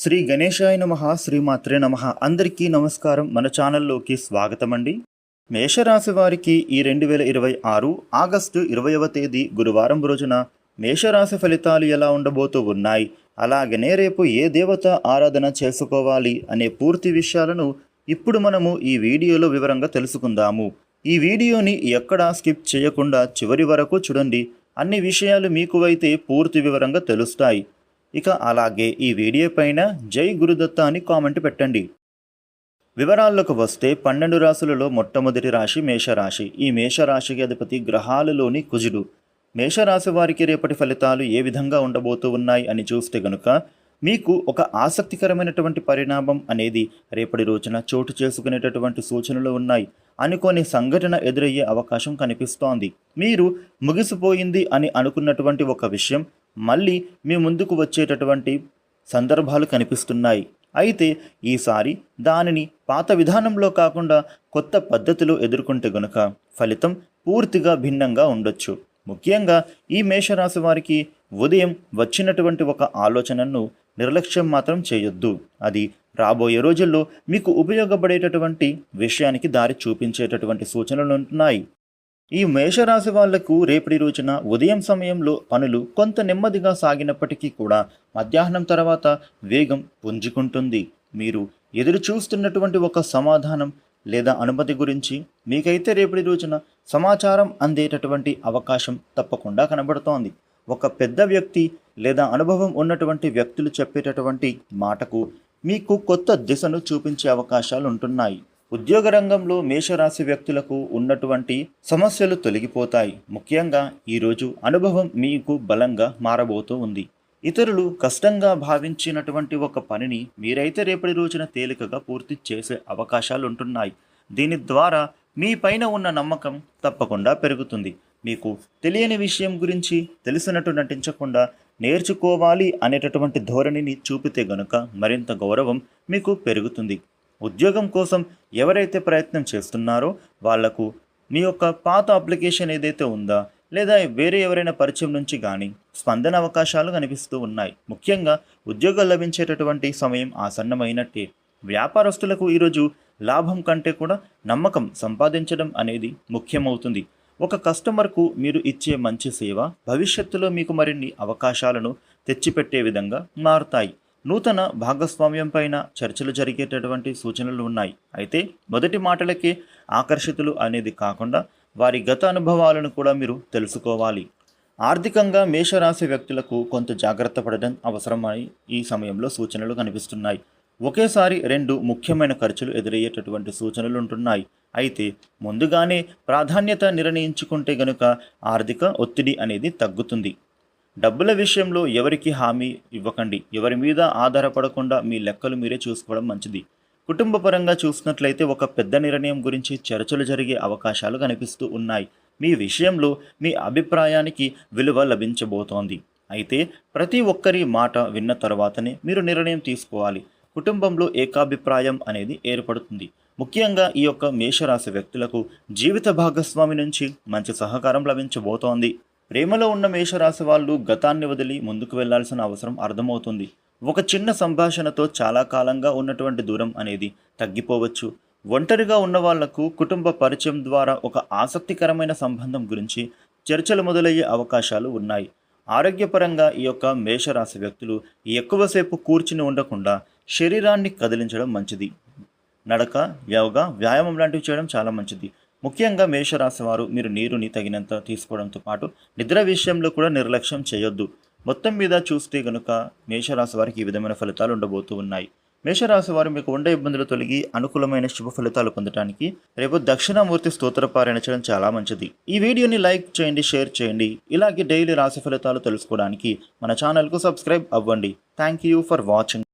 శ్రీ గణేశాయ నమః శ్రీమాత్రే నమః. అందరికీ నమస్కారం. మన ఛానల్లోకి స్వాగతం అండి. మేషరాశి వారికి ఈ 2026 ఆగస్టు 20వ తేదీ గురువారం రోజున మేషరాశి ఫలితాలు ఎలా ఉండబోతూ ఉన్నాయి, అలాగనే రేపు ఏ దేవత ఆరాధన చేసుకోవాలి అనే పూర్తి విషయాలను ఇప్పుడు మనము ఈ వీడియోలో వివరంగా తెలుసుకుందాము. ఈ వీడియోని ఎక్కడా స్కిప్ చేయకుండా చివరి వరకు చూడండి. అన్ని విషయాలు మీకు అయితే పూర్తి వివరంగా తెలుస్తాయి. ఇక అలాగే ఈ వీడియో పైన జై గురుదత్త అని కామెంట్ పెట్టండి. వివరాల్లోకి వస్తే 12 రాశులలో మొట్టమొదటి రాశి మేషరాశి. ఈ మేషరాశికి అధిపతి గ్రహాలలోని కుజుడు. మేషరాశి వారికి రేపటి ఫలితాలు ఏ విధంగా ఉండబోతూ ఉన్నాయి అని చూస్తే గనుక మీకు ఒక ఆసక్తికరమైనటువంటి పరిణామం అనేది రేపటి రోజున చోటు చేసుకునేటటువంటి సూచనలు ఉన్నాయి. అనుకోని సంఘటన ఎదురయ్యే అవకాశం కనిపిస్తోంది. మీరు ముగిసిపోయింది అని అనుకున్నటువంటి ఒక విషయం మళ్ళీ మీ ముందుకు వచ్చేటటువంటి సందర్భాలు కనిపిస్తున్నాయి. అయితే ఈసారి దానిని పాత విధానంలో కాకుండా కొత్త పద్ధతిలో ఎదుర్కొంటే గనుక ఫలితం పూర్తిగా భిన్నంగా ఉండొచ్చు. ముఖ్యంగా ఈ మేషరాశి వారికి ఉదయం వచ్చినటువంటి ఒక ఆలోచనను నిర్లక్ష్యం మాత్రం చేయొద్దు. అది రాబోయే రోజుల్లో మీకు ఉపయోగపడేటటువంటి విషయానికి దారి చూపించేటటువంటి సూచనలు ఉంటున్నాయి. ఈ మేషరాశి వాళ్లకు రేపటి రోజున ఉదయం సమయంలో పనులు కొంత నెమ్మదిగా సాగినప్పటికీ కూడా మధ్యాహ్నం తర్వాత వేగం పుంజుకుంటుంది. మీరు ఎదురు చూస్తున్నటువంటి ఒక సమాధానం లేదా అనుమతి గురించి మీకైతే రేపటి రోజున సమాచారం అందేటటువంటి అవకాశం తప్పకుండా కనబడుతోంది. ఒక పెద్ద వ్యక్తి లేదా అనుభవం ఉన్నటువంటి వ్యక్తులు చెప్పేటటువంటి మాటకు మీకు కొత్త దిశను చూపించే అవకాశాలు ఉంటున్నాయి. ఉద్యోగ రంగంలో మేషరాశి వ్యక్తులకు ఉన్నటువంటి సమస్యలు తొలగిపోతాయి. ముఖ్యంగా ఈరోజు అనుభవం మీకు బలంగా మారబోతూ ఉంది. ఇతరులు కష్టంగా భావించినటువంటి ఒక పనిని మీరైతే రేపటి రోజున తేలికగా పూర్తి చేసే అవకాశాలు ఉంటున్నాయి. దీని ద్వారా మీ పైన ఉన్న నమ్మకం తప్పకుండా పెరుగుతుంది. మీకు తెలియని విషయం గురించి తెలిసినట్టు నటించకుండా నేర్చుకోవాలి అనేటటువంటి ధోరణిని చూపితే గనుక మరింత గౌరవం మీకు పెరుగుతుంది. ఉద్యోగం కోసం ఎవరైతే ప్రయత్నం చేస్తున్నారో వాళ్లకు మీ యొక్క పాత అప్లికేషన్ ఏదైతే ఉందా లేదా వేరే ఎవరైనా పరిచయం నుంచి కానీ స్పందన అవకాశాలు కనిపిస్తూ ఉన్నాయి. ముఖ్యంగా ఉద్యోగం లభించేటటువంటి సమయం ఆసన్నమైనట్టే. వ్యాపారస్తులకు ఈరోజు లాభం కంటే కూడా నమ్మకం సంపాదించడం అనేది ముఖ్యమవుతుంది. ఒక కస్టమర్కు మీరు ఇచ్చే మంచి సేవ భవిష్యత్తులో మీకు మరిన్ని అవకాశాలను తెచ్చిపెట్టే విధంగా మారుతాయి. నూతన భాగస్వామ్యం పైన చర్చలు జరిగేటటువంటి సూచనలు ఉన్నాయి. అయితే మొదటి మాటలకే ఆకర్షితులు అనేది కాకుండా వారి గత అనుభవాలను కూడా మీరు తెలుసుకోవాలి. ఆర్థికంగా మేషరాశి వ్యక్తులకు కొంత జాగ్రత్త పడడం అవసరమని ఈ సమయంలో సూచనలు కనిపిస్తున్నాయి. ఒకేసారి 2 ముఖ్యమైన ఖర్చులు ఎదురయ్యేటటువంటి సూచనలు ఉంటున్నాయి. అయితే ముందుగానే ప్రాధాన్యత నిర్ణయించుకుంటే గనుక ఆర్థిక ఒత్తిడి అనేది తగ్గుతుంది. డబ్బుల విషయంలో ఎవరికి హామీ ఇవ్వకండి. ఎవరి మీద ఆధారపడకుండా మీ లెక్కలు మీరే చూసుకోవడం మంచిది. కుటుంబ పరంగా చూసినట్లయితే ఒక పెద్ద నిర్ణయం గురించి చర్చలు జరిగే అవకాశాలు కనిపిస్తూ ఉన్నాయి. మీ విషయంలో మీ అభిప్రాయానికి విలువ లభించబోతోంది. అయితే ప్రతి ఒక్కరి మాట విన్న తర్వాతనే మీరు నిర్ణయం తీసుకోవాలి. కుటుంబంలో ఏకాభిప్రాయం అనేది ఏర్పడుతుంది. ముఖ్యంగా ఈ యొక్క మేషరాశి వ్యక్తులకు జీవిత భాగస్వామి నుంచి మంచి సహకారం లభించబోతోంది. ప్రేమలో ఉన్న మేషరాశి వాళ్ళు గతాన్ని వదిలి ముందుకు వెళ్లాల్సిన అవసరం అర్థమవుతుంది. ఒక చిన్న సంభాషణతో చాలా కాలంగా ఉన్నటువంటి దూరం అనేది తగ్గిపోవచ్చు. ఒంటరిగా ఉన్న వాళ్లకు కుటుంబ పరిచయం ద్వారా ఒక ఆసక్తికరమైన సంబంధం గురించి చర్చలు మొదలయ్యే అవకాశాలు ఉన్నాయి. ఆరోగ్యపరంగా ఈ యొక్క మేషరాశి వ్యక్తులు ఎక్కువసేపు కూర్చుని ఉండకుండా శరీరాన్ని కదిలించడం మంచిది. నడక, యోగా, వ్యాయామం లాంటివి చేయడం చాలా మంచిది. ముఖ్యంగా మేషరాశి వారు మీరు నీరుని తగినంత తీసుకోవడంతో పాటు నిద్ర విషయంలో కూడా నిర్లక్ష్యం చేయొద్దు. మొత్తం మీద చూస్తే గనుక మేషరాశి వారికి ఈ విధమైన ఫలితాలు ఉండబోతూ ఉన్నాయి. మేషరాశి వారు మీకు ఉండే ఇబ్బందులు తొలగి అనుకూలమైన శుభ ఫలితాలు పొందడానికి రేపు దక్షిణామూర్తి స్తోత్ర పారాయణ చేయడం చాలా మంచిది. ఈ వీడియోని లైక్ చేయండి, షేర్ చేయండి. ఇలాగే డైలీ రాశి ఫలితాలు తెలుసుకోవడానికి మన ఛానల్కు సబ్స్క్రైబ్ అవ్వండి. Thank you for watching.